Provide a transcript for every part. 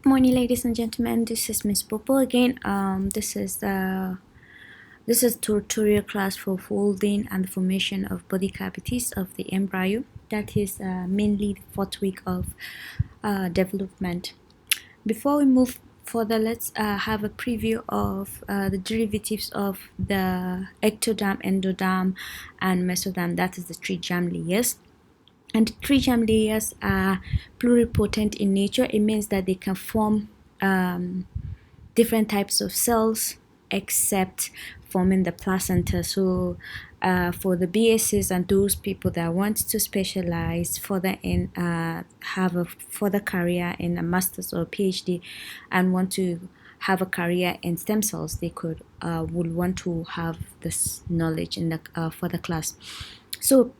Morning, ladies and gentlemen. This is Miss Popo again. This is tutorial class for folding and the formation of body cavities of the embryo. That is mainly the fourth week of development. Before we move further, let's have a preview of the derivatives of the ectoderm, endoderm, and mesoderm. That is the three germ layers. And the three germ layers are pluripotent in nature. It means that they can form different types of cells except forming the placenta. So for the BSs and those people that want to specialize further in have a further career in a master's or PhD and want to have a career in stem cells, they would want to have this knowledge in the for the class. So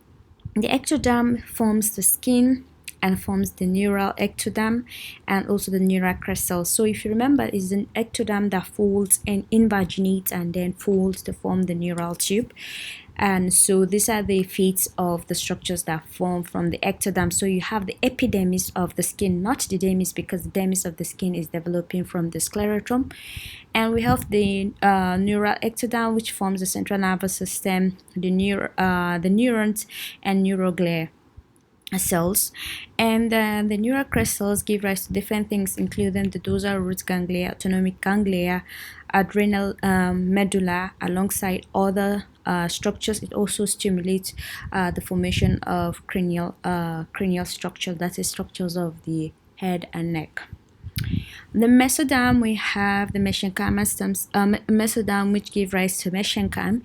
the ectoderm forms the skin and forms the neural ectoderm and also the neural crest cells. So if you remember, it's an ectoderm that folds and invaginates and then folds to form the neural tube. And so these are the fates of the structures that form from the ectoderm. So you have the epidermis of the skin, not the dermis, because the dermis of the skin is developing from the sclerotum. And we have the neural ectoderm, which forms the central nervous system, the neurons, and neuroglial cells. And the neural crest cells give rise to different things, including the dorsal root ganglia, autonomic ganglia, adrenal medulla, alongside other structures. It also stimulates the formation of cranial structure, that is structures of the head and neck. The mesoderm, we have the mesoderm, which give rise to mesenchyme.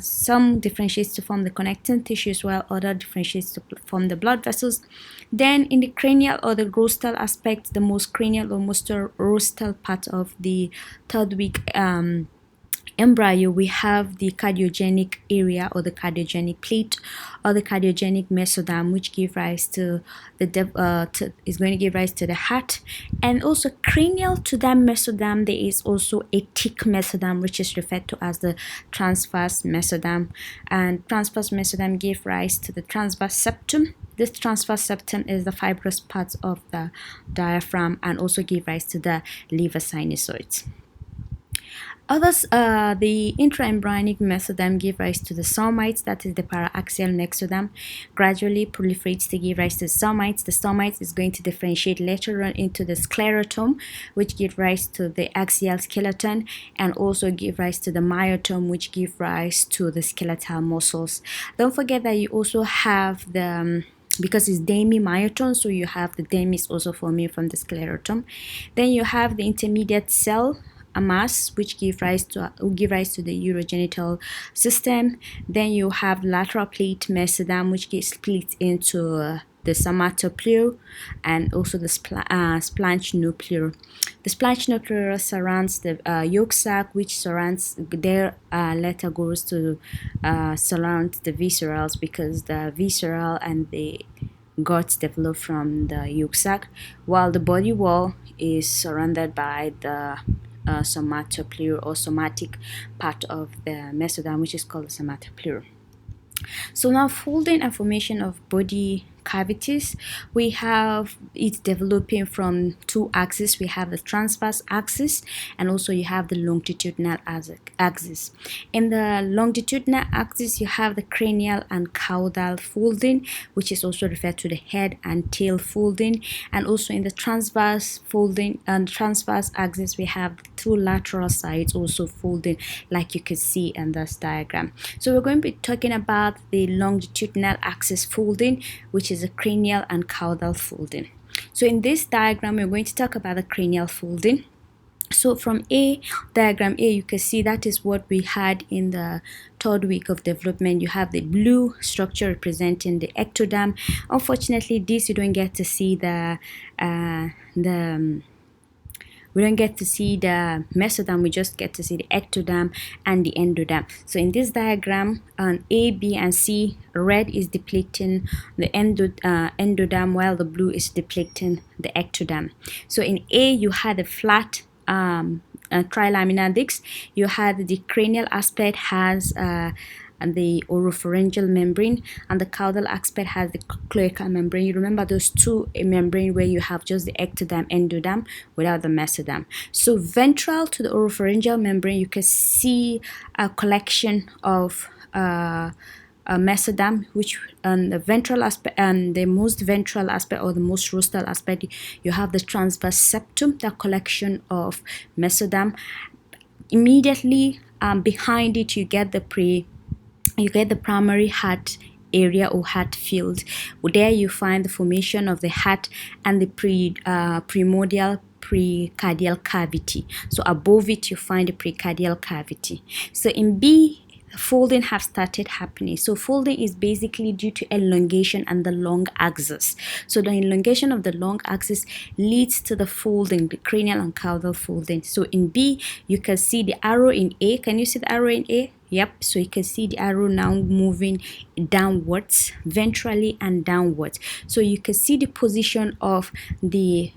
Some differentiates to form the connecting tissues, while other differentiates to form the blood vessels. Then in the cranial or the rostral aspect, the most cranial or most rostral part of the third week embryo, we have the cardiogenic area or the cardiogenic plate or the cardiogenic mesoderm, which give rise to the is going to give rise to the heart. And also cranial to that mesoderm, there is also a thick mesoderm, which is referred to as the transverse mesoderm. And transverse mesoderm give rise to the transverse septum. This transverse septum is the fibrous part of the diaphragm and also give rise to the liver sinusoids. Others, the intraembryonic mesoderm give rise to the somites, that is the paraaxial mesoderm, gradually proliferates to give rise to somites. The somites is going to differentiate later on into the sclerotum, which give rise to the axial skeleton, and also give rise to the myotum, which give rise to the skeletal muscles. Don't forget that you also have the because it's demimyotum, so you have the dermis also forming from the sclerotum. Then you have the intermediate cell a mass, which give rise to the urogenital system. Then you have lateral plate mesoderm, which gets split into the somatopleural and also the splanchnopleural. The splanchnopleural surrounds the yolk sac, which surrounds their later goes to surround the viscerals, because the visceral and the guts develop from the yolk sac, while the body wall is surrounded by the somatopleural or somatic part of the mesoderm, which is called the somatopleural. So now folding and formation of body cavities, we have it developing from two axes. We have the transverse axis and also you have the longitudinal axis. In the longitudinal axis, you have the cranial and caudal folding, which is also referred to the head and tail folding. And also in the transverse folding and transverse axis, we have two lateral sides also folding, like you can see in this diagram. So we're going to be talking about the longitudinal axis folding, which is a cranial and caudal folding. So in this diagram, we're going to talk about the cranial folding. So from diagram A, you can see that is what we had in the third week of development. You have the blue structure representing the ectoderm. Unfortunately, this you don't get to see we don't get to see the mesoderm, we just get to see the ectoderm and the endoderm. So in this diagram, on A, B, and C, red is depicting the endoderm, while the blue is depicting the ectoderm. So in A, you had a flat trilaminar disc. You had the cranial aspect has and the oropharyngeal membrane, and the caudal aspect has the cloacal membrane. You remember those two membrane where you have just the ectoderm, endoderm without the mesoderm. So ventral to the oropharyngeal membrane, you can see a collection of mesoderm, which on the ventral aspect and the most ventral aspect or the most rostral aspect, you have the transverse septum, the collection of mesoderm. Immediately behind it, you get the primary heart area or heart field. There you find the formation of the heart and the primordial pericardial cavity. So above it you find the pericardial cavity. So in B, folding have started happening. So folding is basically due to elongation and the long axis. So the elongation of the long axis leads to the folding, the cranial and caudal folding. So in B, you can see the arrow in A. Can you see the arrow in A? Yep. So you can see the arrow now moving downwards, ventrally and downwards. So you can see the position of the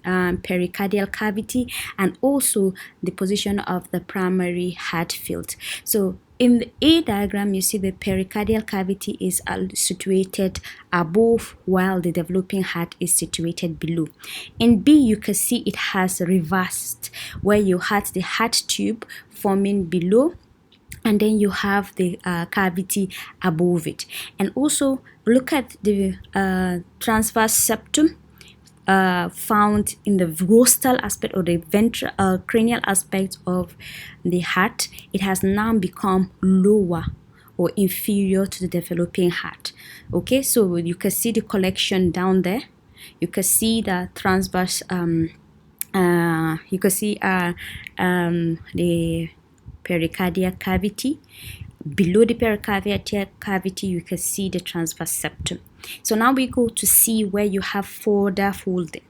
pericardial cavity and also the position of the primary heart field. So in the A diagram, you see the pericardial cavity is situated above while the developing heart is situated below. In B, you can see it has reversed, where you had the heart tube forming below and then you have the cavity above it. And also look at the transverse septum found in the rostral aspect or the ventral cranial aspect of the heart. It has now become lower or inferior to the developing heart. Okay, so you can see the collection down there. You can see the transverse you can see the pericardial cavity. Below the pericardial cavity, you can see the transverse septum. So now we go to see where you have further folding.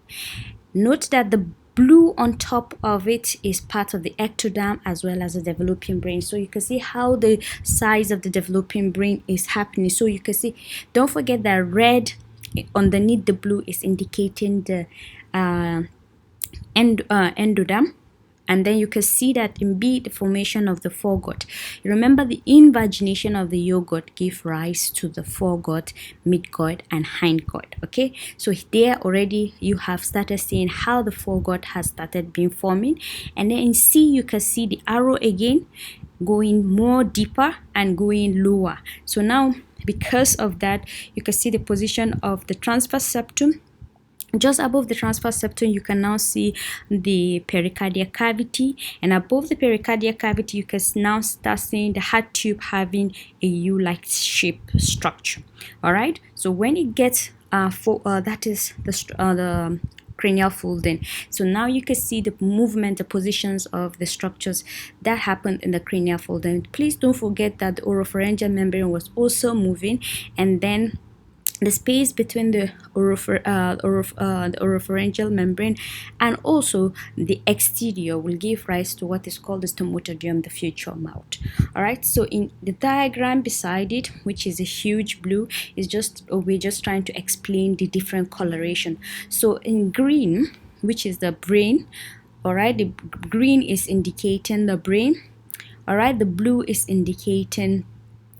Note that the blue on top of it is part of the ectoderm as well as the developing brain. So you can see how the size of the developing brain is happening. So you can see, don't forget that red underneath the blue is indicating the endoderm. And then you can see that in B, the formation of the foregut. You remember the invagination of the yogurt gave rise to the foregut, midgut, and hindgut. Okay, so there already you have started seeing how the foregut has started being forming. And then in C, you can see the arrow again going more deeper and going lower. So now, because of that, you can see the position of the transverse septum. Just above the transverse septum, you can now see the pericardial cavity, and above the pericardial cavity, you can now start seeing the heart tube having a U-like shape structure. All right. So when it gets that is the cranial folding. So now you can see the movement, the positions of the structures that happened in the cranial folding. Please don't forget that the oropharyngeal membrane was also moving, and then the space between the oropharyngeal membrane and also the exterior will give rise to what is called the stomatodium, the future mouth. All right, so in the diagram beside it, which is a huge blue, is just we're just trying to explain the different coloration. So in green, which is the brain, all right, the green is indicating the brain. All right, the blue is indicating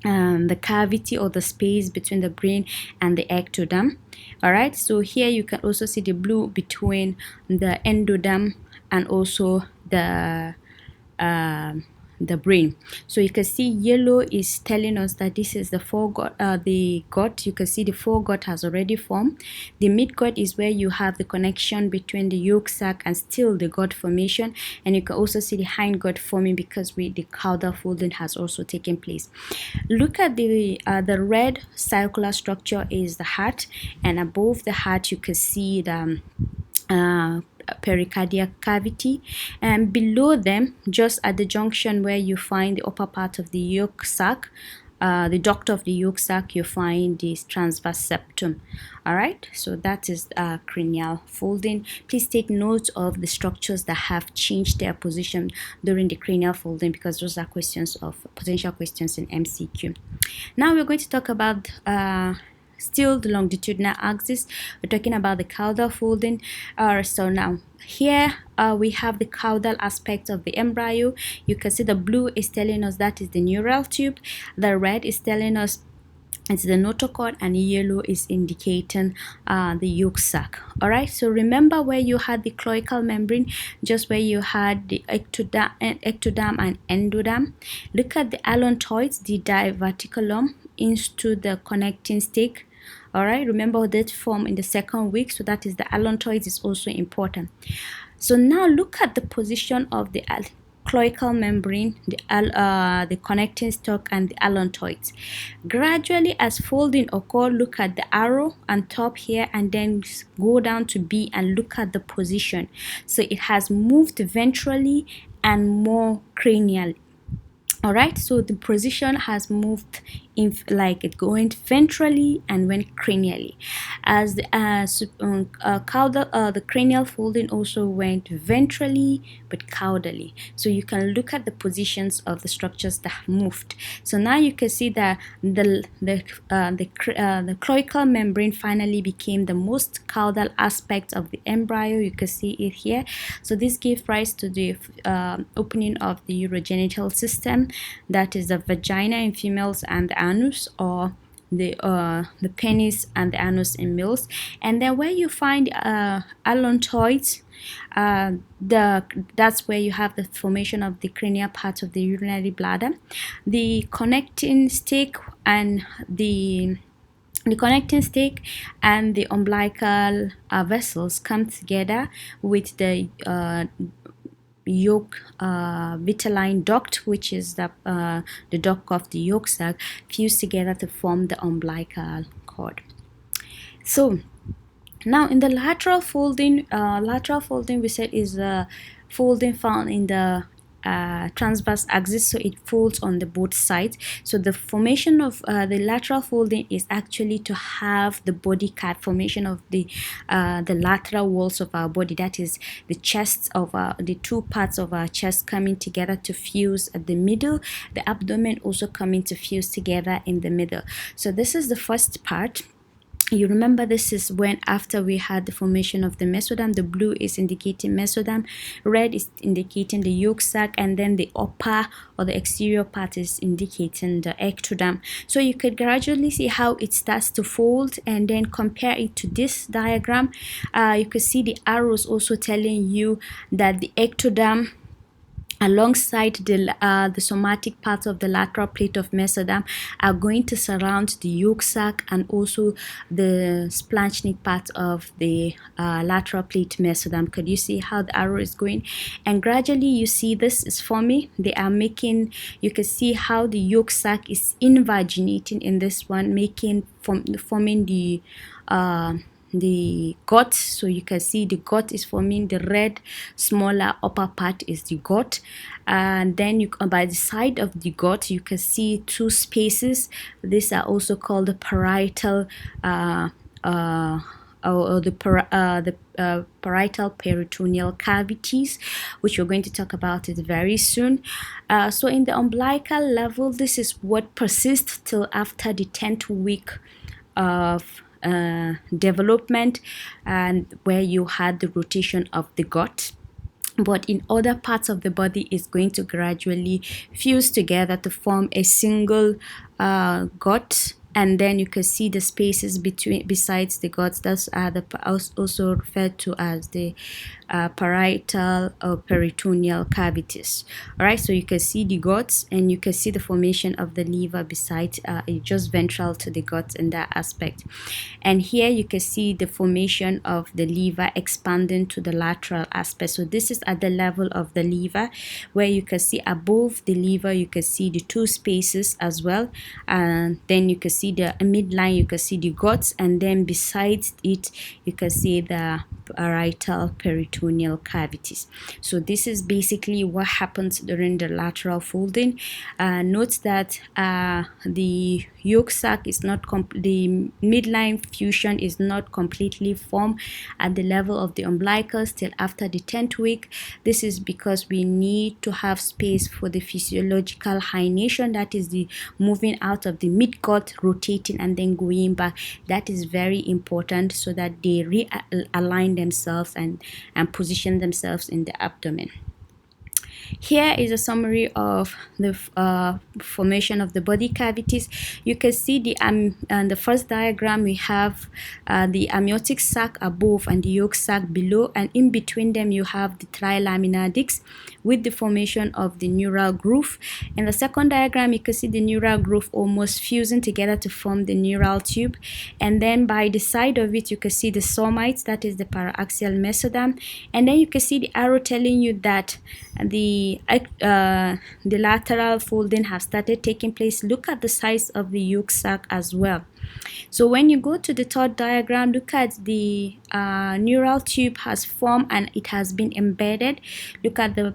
the cavity or the space between the brain and the ectoderm. All right, so here you can also see the blue between the endoderm and also the brain. So you can see yellow is telling us that this is the foregut, the gut. You can see the foregut has already formed. The midgut is where you have the connection between the yolk sac and still the gut formation, and you can also see the hindgut forming because the caudal folding has also taken place. Look at the red circular structure is the heart, and above the heart you can see the pericardial cavity, and below them, just at the junction where you find the upper part of the yolk sac, the duct of the yolk sac, you find this transverse septum. All right, so that is cranial folding. Please take note of the structures that have changed their position during the cranial folding, because those are questions of potential questions in MCQ. Now we're going to talk about still the longitudinal axis. We're talking about the caudal folding. So now here we have the caudal aspect of the embryo. You can see the blue is telling us that is the neural tube, the red is telling us it's the notochord, and yellow is indicating the yolk sac. All right, so remember where you had the cloacal membrane, just where you had the ectoderm and endoderm. Look at the allantoids, the diverticulum into the connecting stick. All right, remember that form in the second week, so that is the allantoids is also important. So now look at the position of the cloacal membrane, the connecting stalk, and the allantoids. Gradually, as folding occurs, look at the arrow on top here, and then go down to B and look at the position. So it has moved ventrally and more cranially. All right, so the position has moved in, like it going ventrally and went cranially, as the the cranial folding also went ventrally but caudally. So you can look at the positions of the structures that moved. So now you can see that the cloacal membrane finally became the most caudal aspect of the embryo. You can see it here. So this gave rise to the opening of the urogenital system, that is the vagina in females and the anus, or the penis and the anus in males. And then where you find allantoids, that's where you have the formation of the cranial part of the urinary bladder. The connecting stick and the connecting stick and the umbilical vessels come together with the yolk vitelline duct, which is the duct of the yolk sac, fused together to form the umbilical cord. So now in the lateral folding we said is a folding found in the transverse axis, so it folds on the both sides. So the formation of the lateral folding is actually to have the body cut formation of the lateral walls of our body, that is the chest of the two parts of our chest coming together to fuse at the middle, the abdomen also coming to fuse together in the middle. So this is the first part. You remember this is when after we had the formation of the mesoderm. The blue is indicating mesoderm, red is indicating the yolk sac, and then the upper or the exterior part is indicating the ectoderm. So you could gradually see how it starts to fold, and then compare it to this diagram. You could see the arrows also telling you that the ectoderm alongside the somatic part of the lateral plate of mesoderm are going to surround the yolk sac and also the splanchnic part of the lateral plate mesoderm. Could you see how the arrow is going? And gradually you see this is forming. They are making, you can see how the yolk sac is invaginating in this one, forming the gut. So you can see the gut is forming, the red smaller upper part is the gut, and then by the side of the gut you can see two spaces. These are also called the parietal or the parietal peritoneal cavities, which we're going to talk about it very soon. So in the umbilical level, this is what persists till after the 10th week of development, and where you had the rotation of the gut. But in other parts of the body is going to gradually fuse together to form a single gut, and then you can see the spaces besides the guts. That's also referred to as the parietal or peritoneal cavities. All right, so you can see the guts, and you can see the formation of the liver beside just ventral to the guts in that aspect. And here you can see the formation of the liver expanding to the lateral aspect. So this is at the level of the liver, where you can see above the liver you can see the two spaces as well, and then you can see the midline, you can see the guts, and then besides it you can see the parietal peritoneal cavities. So this is basically what happens during the lateral folding. Note that the yolk sac is not the midline fusion is not completely formed at the level of the umbilicus till after the 10th week. This is because we need to have space for the physiological hynation, that is the moving out of the midgut, rotating and then going back. That is very important so that they realign themselves and position themselves in the abdomen. Here is a summary of the formation of the body cavities. You can see in the first diagram we have the amniotic sac above and the yolk sac below, and in between them you have the trilaminar disc with the formation of the neural groove. In the second diagram you can see the neural groove almost fusing together to form the neural tube, and then by the side of it you can see the somites, that is the paraxial mesoderm, and then you can see the arrow telling you that the lateral folding have started taking place. Look at the size of the yolk sac as well. So when you go to the third diagram, look at the neural tube has formed and it has been embedded. Look at the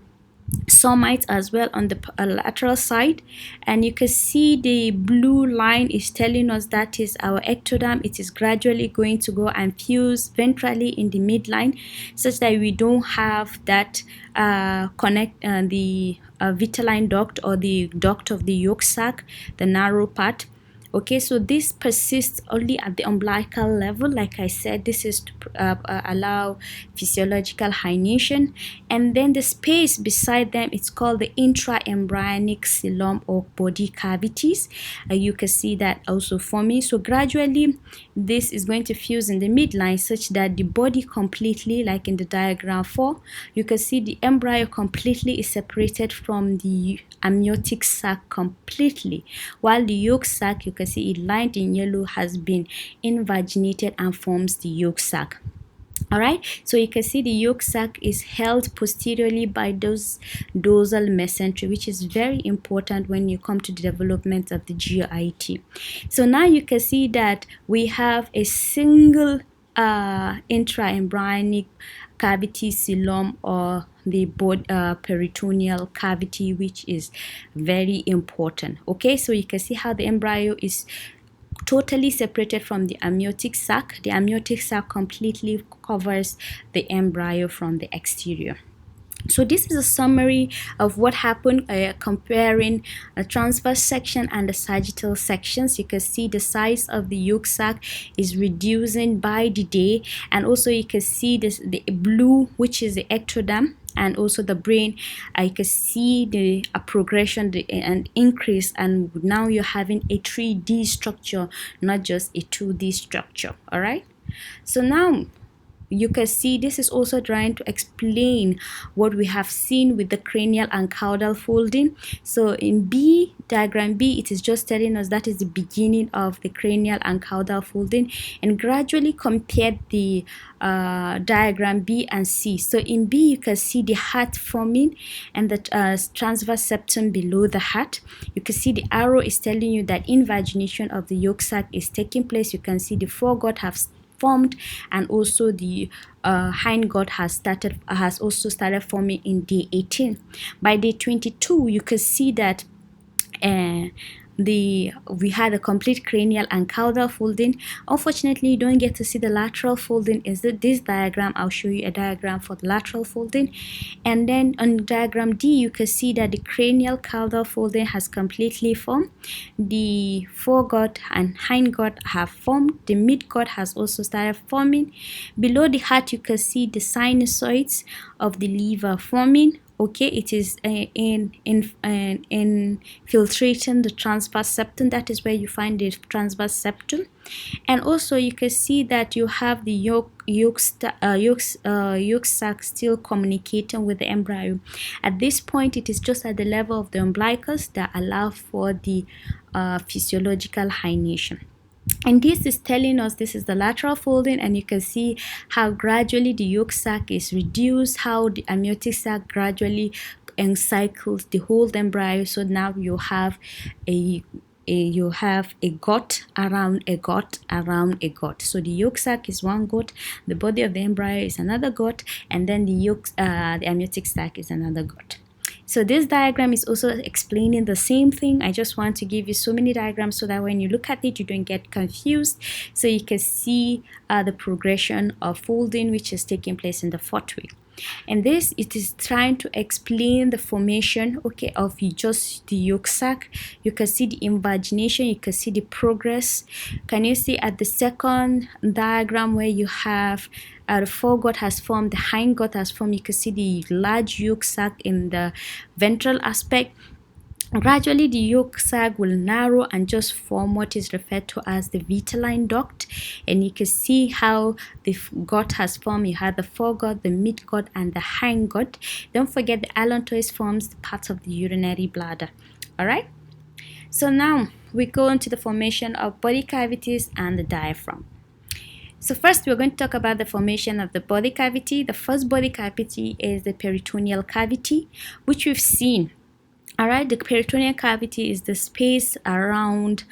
somites as well on the lateral side, and you can see the blue line is telling us that is our ectoderm. It is gradually going to go and fuse ventrally in the midline, such that we don't have that the vitelline duct or the duct of the yolk sac, the narrow part. Okay, so this persists only at the umbilical level. Like I said, this is to allow physiological hynation, and then the space beside them, it's called the intraembryonic coelom or body cavities. You can see that also forming. So gradually this is going to fuse in the midline such that the body completely, like in the diagram 4, you can see the embryo completely is separated from the amniotic sac completely, while the yolk sac, you can see it lined in yellow, has been invaginated and forms the yolk sac. Alright, so you can see the yolk sac is held posteriorly by those dorsal mesentery, which is very important when you come to the development of the GIT. So now you can see that we have a single intraembryonic cavity coelom or the peritoneal cavity, which is very important. Okay, so you can see how the embryo is totally separated from the amniotic sac. The amniotic sac completely covers the embryo from the exterior. So this is a summary of what happened comparing a transverse section and the sagittal sections. You can see the size of the yolk sac is reducing by the day, and also you can see this, the blue, which is the ectoderm, and also the brain. I can see the progression and increase, and now you're having a 3D structure, not just a 2D structure. All right, so now you can see this is also trying to explain what we have seen with the cranial and caudal folding. So in B, diagram B, it is just telling us that is the beginning of the cranial and caudal folding, and gradually compared the diagram B and C. So in B, you can see the heart forming and the transverse septum below the heart. You can see the arrow is telling you that invagination of the yolk sac is taking place. You can see the foregut have formed, and also the hindgut has also started forming in day 18. By day 22, you can see that we had a complete cranial and caudal folding. Unfortunately, you don't get to see the lateral folding. Is this diagram? I'll show you a diagram for the lateral folding, and then on diagram D, you can see that the cranial caudal folding has completely formed. The foregut and hindgut have formed. The midgut has also started forming. Below the heart, you can see the sinusoids of the liver forming. Okay, it is infiltrating the transverse septum. That is where you find the transverse septum. And also you can see that you have the yolk sac still communicating with the embryo. At this point, it is just at the level of the umbilicus that allow for the physiological hynation. And this is telling us this is the lateral folding, and you can see how gradually the yolk sac is reduced, how the amniotic sac gradually encircles the whole embryo. So now you have a gut around a gut around a gut. So the yolk sac is one gut, the body of the embryo is another gut, and then the amniotic sac is another gut. So this diagram is also explaining the same thing. I just want to give you so many diagrams so that when you look at it, you don't get confused. So you can see the progression of folding, which is taking place in the 4th week. And this, it is trying to explain the formation, okay, of just the yolk sac. You can see the invagination, you can see the progress. Can you see at the second diagram where you have the foregut has formed, the hindgut has formed, you can see the large yolk sac in the ventral aspect. Gradually, the yolk sac will narrow and just form what is referred to as the vitelline duct. And you can see how the gut has formed. You have the foregut, the midgut, and the hindgut. Don't forget the allantois forms the part of the urinary bladder. Alright? So now we go into the formation of body cavities and the diaphragm. So first, we're going to talk about the formation of the body cavity. The first body cavity is the peritoneal cavity, which we've seen. Alright, the peritoneal cavity is the space around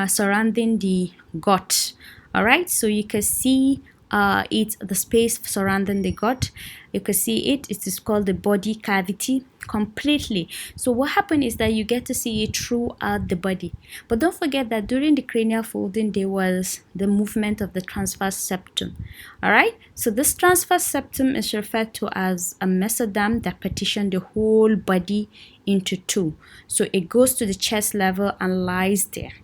surrounding the gut. Alright, so you can see it's the space surrounding the gut. You can see it is called the body cavity completely. So what happened is that you get to see it throughout the body. But don't forget that during the cranial folding, there was the movement of the transverse septum. Alright, so this transverse septum is referred to as a mesoderm that partitions the whole body into two. So it goes to the chest level and lies there.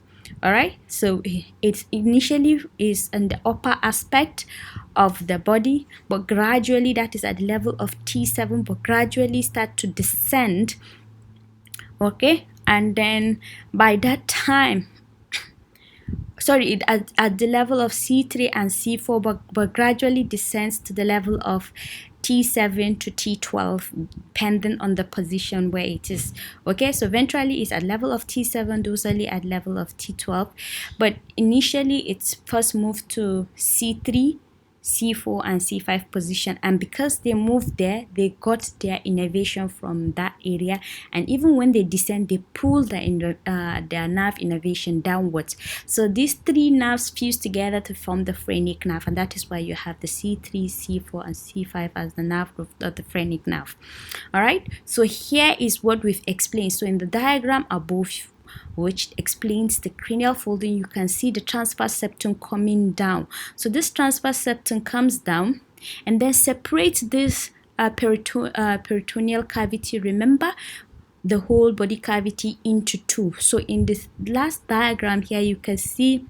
Alright, so it initially is in the upper aspect of the body, but gradually, that is at the level of T7, but gradually start to descend. Okay, and then by that time, sorry, at the level of C3 and C4, but gradually descends to the level of T7 to T12, depending on the position where it is. Okay, so ventrally it's at level of T7, dorsally at level of T12, but initially it's first moved to C3, C4 and C5 position, and because they moved there, they got their innervation from that area, and even when they descend, they pull their nerve innervation downwards. So these three nerves fuse together to form the phrenic nerve, and that is why you have the C3, C4 and C5 as the nerve of the phrenic nerve. Alright, so here is what we've explained. So in the diagram above, which explains the cranial folding, you can see the transverse septum coming down. So this transverse septum comes down and then separates this peritoneal cavity. Remember, the whole body cavity into two. So in this last diagram here, you can see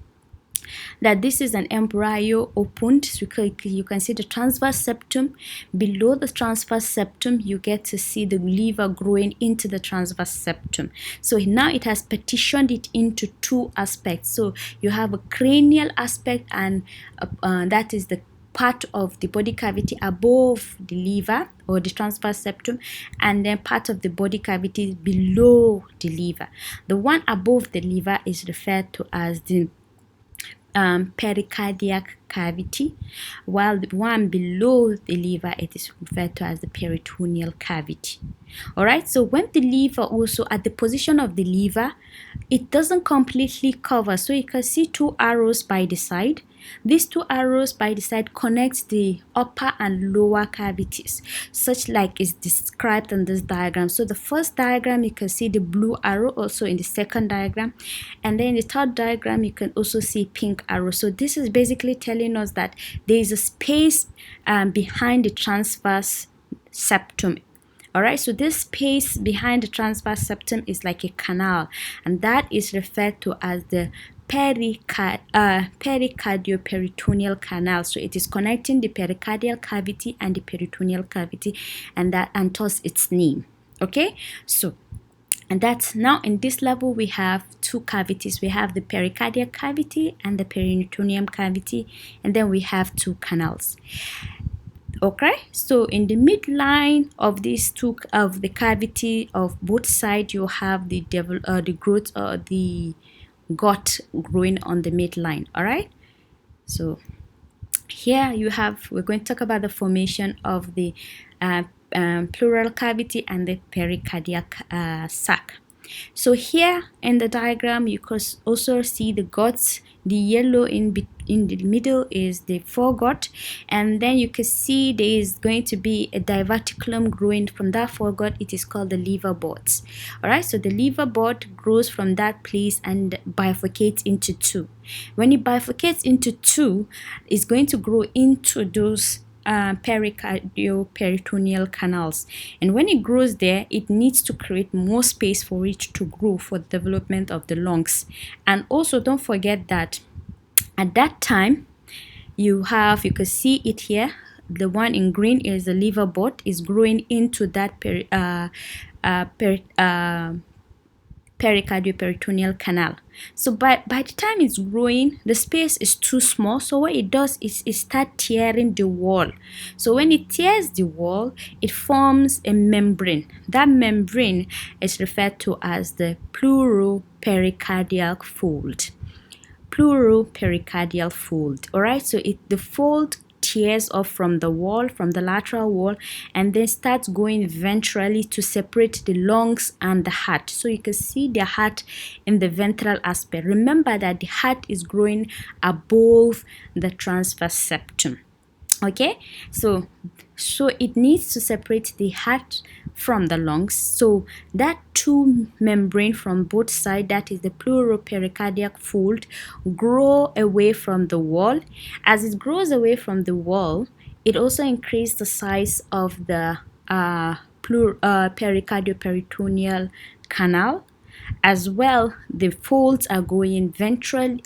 that this is an embryo opened. So you can see the transverse septum. Below the transverse septum, you get to see the liver growing into the transverse septum. So now it has partitioned it into two aspects. So you have a cranial aspect, and that is the part of the body cavity above the liver or the transverse septum, and then part of the body cavity below the liver. The one above the liver is referred to as the pericardial cavity, while the one below the liver, it is referred to as the peritoneal cavity. Alright, so when the liver also, at the position of the liver, it doesn't completely cover. So you can see two arrows by the side. These two arrows by the side connect the upper and lower cavities, such like is described in this diagram. So the first diagram, you can see the blue arrow, also in the second diagram, and then in the third diagram you can also see pink arrow. So this is basically telling us that there is a space behind the transverse septum. Alright, so this space behind the transverse septum is like a canal, and that is referred to as the pericardio-peritoneal canal. So it is connecting the pericardial cavity and the peritoneal cavity, and thus its name. Okay, so and that's now in this level we have two cavities. We have the pericardial cavity and the peritoneum cavity, and then we have two canals. Okay, so in the midline of these two of the cavity of both sides, you have the growth the gut growing on the midline. All right, so here you have, we're going to talk about the formation of the pleural cavity and the pericardial sac. So here in the diagram, you could also see the guts. The yellow in the middle is the foregut, and then you can see there is going to be a diverticulum growing from that foregut. It is called the liver buds. All right, so the liver bud grows from that place and bifurcates into two. When it bifurcates into two, it's going to grow into those pericardial peritoneal canals, and when it grows there, it needs to create more space for it to grow for the development of the lungs. And also don't forget that at that time you can see it here, the one in green is the liver bud is growing into that pericardio-peritoneal canal. So by the time it's growing, the space is too small, so what it does is it starts tearing the wall. So when it tears the wall, it forms a membrane. That membrane is referred to as the pleural pericardial fold. Pleural pericardial fold. All right, so the fold tears off from the wall, from the lateral wall, and then starts going ventrally to separate the lungs and the heart. So you can see the heart in the ventral aspect. Remember that the heart is growing above the transverse septum. Okay, so it needs to separate the heart from the lungs. So that two membrane from both sides, that is the pleural pericardial fold, grow away from the wall. As it grows away from the wall, it also increases the size of the pericardio-peritoneal canal. As well, the folds are going ventral,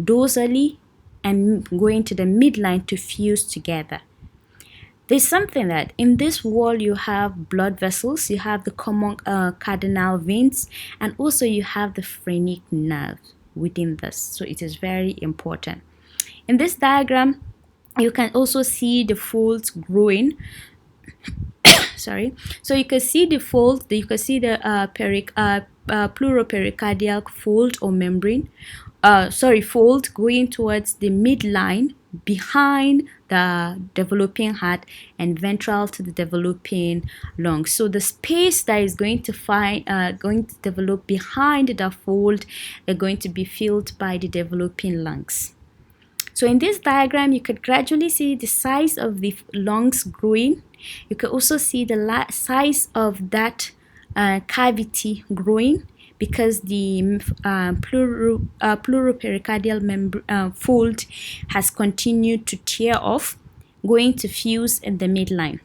dorsally, and going to the midline to fuse together. There's something that in this wall you have blood vessels, you have the common cardinal veins, and also you have the phrenic nerve within this. So it is very important. In this diagram, you can also see the folds growing. Sorry. So you can see the fold. You can see the pleural pericardial fold or membrane. Fold going towards the midline behind the developing heart and ventral to the developing lungs. So the space that is going to develop behind the fold are going to be filled by the developing lungs. So in this diagram, you could gradually see the size of the lungs growing. You can also see the size of that cavity growing, because the pleuropericardial fold has continued to tear off, going to fuse in the midline.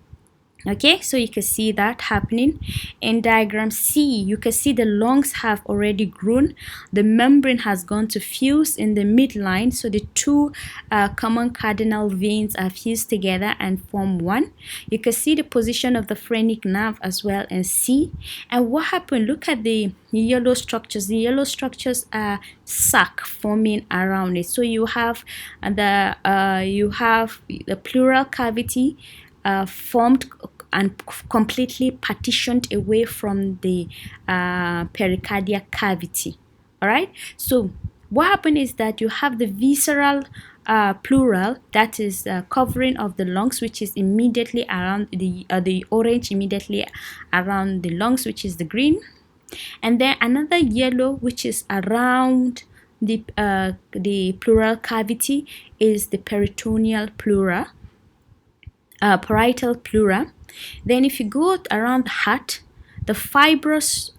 Okay, so you can see that happening. In diagram C, you can see the lungs have already grown. The membrane has gone to fuse in the midline, so the two common cardinal veins are fused together and form one. You can see the position of the phrenic nerve as well in C. And what happened? Look at the yellow structures. The yellow structures are sac forming around it. So you have the pleural cavity formed and completely partitioned away from the pericardial cavity. All right, so what happened is that you have the visceral pleural, that is covering of the lungs, which is immediately around the orange, immediately around the lungs, which is the green, and then another yellow which is around the pleural cavity is the peritoneal pleura, parietal pleura. Then if you go around the heart, the fibrous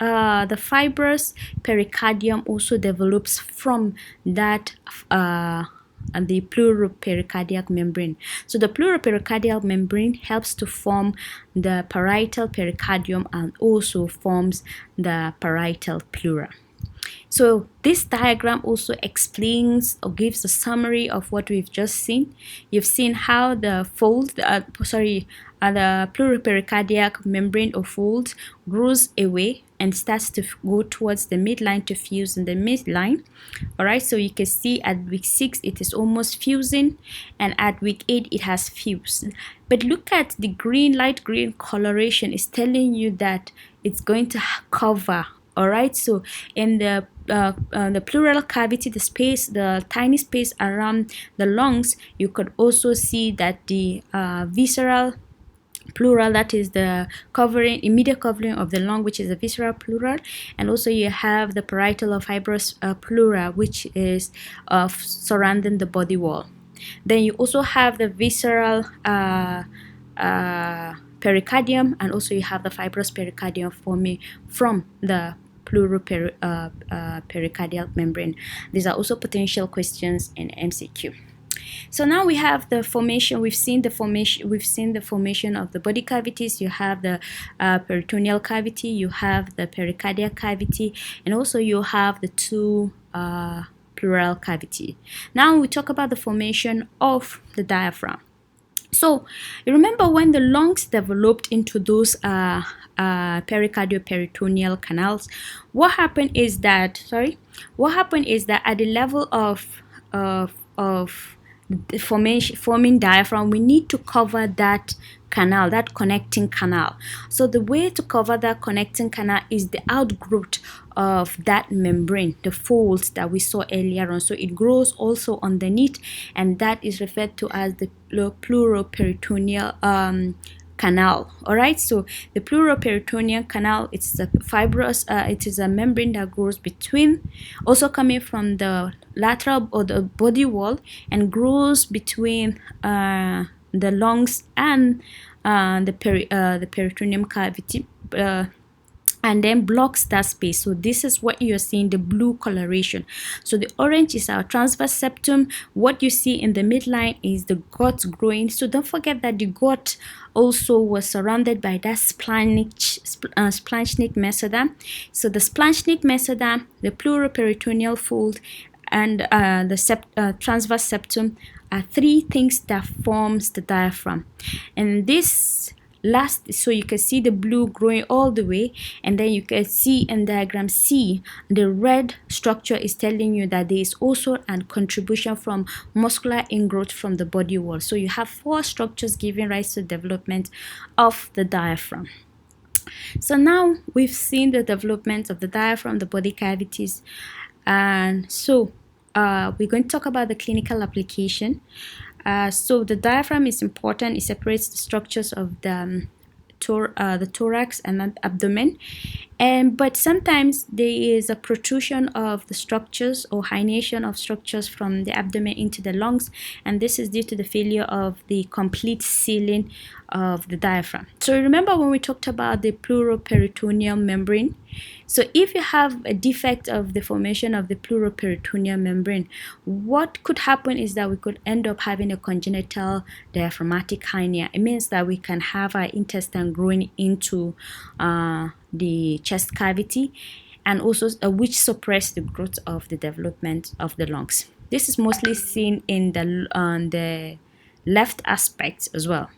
pericardium also develops from that and the pleuropericardial membrane. So the pleuropericardial membrane helps to form the parietal pericardium and also forms the parietal pleura. So this diagram also explains or gives a summary of what we've just seen. You've seen how the the pleuropericardial membrane or fold grows away and starts to go towards the midline to fuse in the midline. All right, so you can see at week 6 it is almost fusing, and at week 8 it has fused. But look at the green, light green coloration is telling you that it's going to cover. All right, so in the pleural cavity, the tiny space around the lungs, you could also see that the visceral pleural, that is the covering, immediate covering of the lung, which is the visceral pleural, and also you have the parietal or fibrous pleura, which is surrounding the body wall. Then you also have the visceral pericardium, and also you have the fibrous pericardium forming from the pleural pericardial membrane. These are also potential questions in MCQ. So now we have the formation. We've seen the formation of the body cavities. You have the peritoneal cavity, you have the pericardial cavity, and also you have the two pleural cavity. Now we talk about the formation of the diaphragm. So you remember when the lungs developed into those pericardio-peritoneal canals, what happened is that at the level of forming diaphragm, we need to cover that canal, that connecting canal. So the way to cover that connecting canal is the outgrowth of that membrane, the folds that we saw earlier on. So it grows also underneath, and that is referred to as the pleuroperitoneal canal. All right, so the pleuroperitoneal canal, it's a fibrous, it is a membrane that grows between, also coming from the lateral or the body wall, and grows between the lungs and the peritoneum cavity, and then blocks that space. So this is what you're seeing, the blue coloration. So the orange is our transverse septum. What you see in the midline is the gut growing. So don't forget that the gut also was surrounded by that splanchnic mesoderm. So the splanchnic mesoderm, the pleuroperitoneal fold, and the transverse septum are three things that forms the diaphragm. And this last, so you can see the blue growing all the way, and then you can see in diagram C, the red structure is telling you that there is also a contribution from muscular ingrowth from the body wall. So you have four structures giving rise to the development of the diaphragm. So now we've seen the development of the diaphragm, the body cavities, and so we're going to talk about the clinical application. So the diaphragm is important. It separates the structures of the thorax and the abdomen, but sometimes there is a protrusion of the structures or herniation of structures from the abdomen into the lungs, and this is due to the failure of the complete sealing of the diaphragm. So remember when we talked about the pleuroperitoneal membrane? So if you have a defect of the formation of the pleuroperitoneal membrane, what could happen is that we could end up having a congenital diaphragmatic hernia. It means that we can have our intestine growing into the chest cavity, and also which suppress the growth of the development of the lungs. This is mostly seen in the left aspect as well.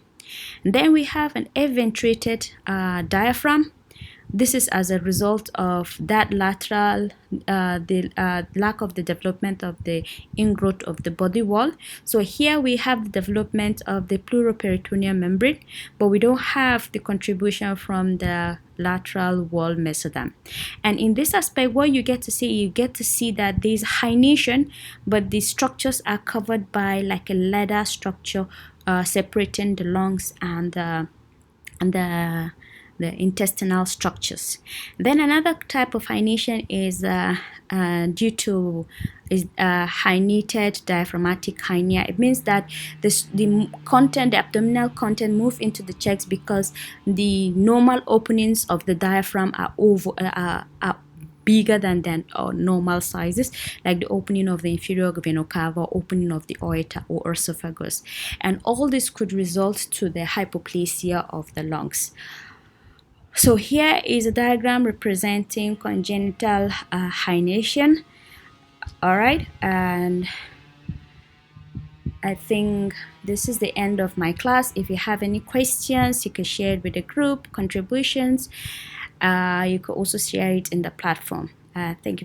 And then we have an eventrated diaphragm. This is as a result of that lateral, the lack of the development of the ingrowth of the body wall. So here we have the development of the pleuroperitoneal membrane, but we don't have the contribution from the lateral wall mesoderm. And in this aspect, what you get to see that there is herniation, but the structures are covered by like a ladder structure separating the lungs and the intestinal structures. Then another type of herniation is due to herniated diaphragmatic hernia. It means that the abdominal content move into the chest because the normal openings of the diaphragm are bigger than normal sizes, like the opening of the inferior vena cava, opening of the aorta or esophagus, and all this could result to the hypoplasia of the lungs. So here is a diagram representing congenital herniation. All right, and I think this is the end of my class. If you have any questions, you can share it with the group, contributions. You can also share it in the platform. Thank you.